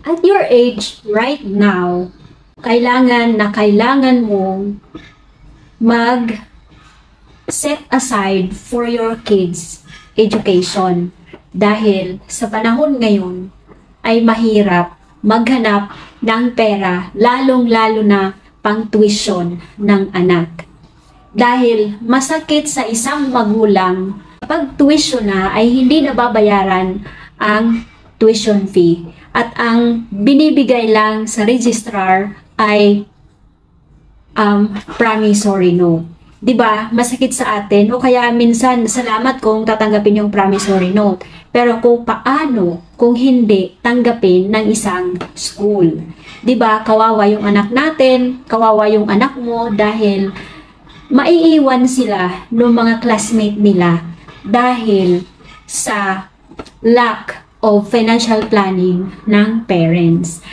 At your age right now, kailangan mong mag-set aside for your kids' education. Dahil sa panahon ngayon ay mahirap maghanap ng pera, lalong-lalo na pang tuition ng anak. Dahil masakit sa isang magulang, pag tuition na ay hindi nababayaran ang tuition fee. At ang binibigay lang sa registrar ay promissory note. 'Di ba? Masakit sa atin o kaya minsan salamat kung tatanggapin yung promissory note. Pero kung hindi tanggapin ng isang school. 'Di ba? Kawawa yung anak natin, kawawa yung anak mo dahil maiiwan sila ng mga classmate nila dahil sa lack of financial planning ng parents.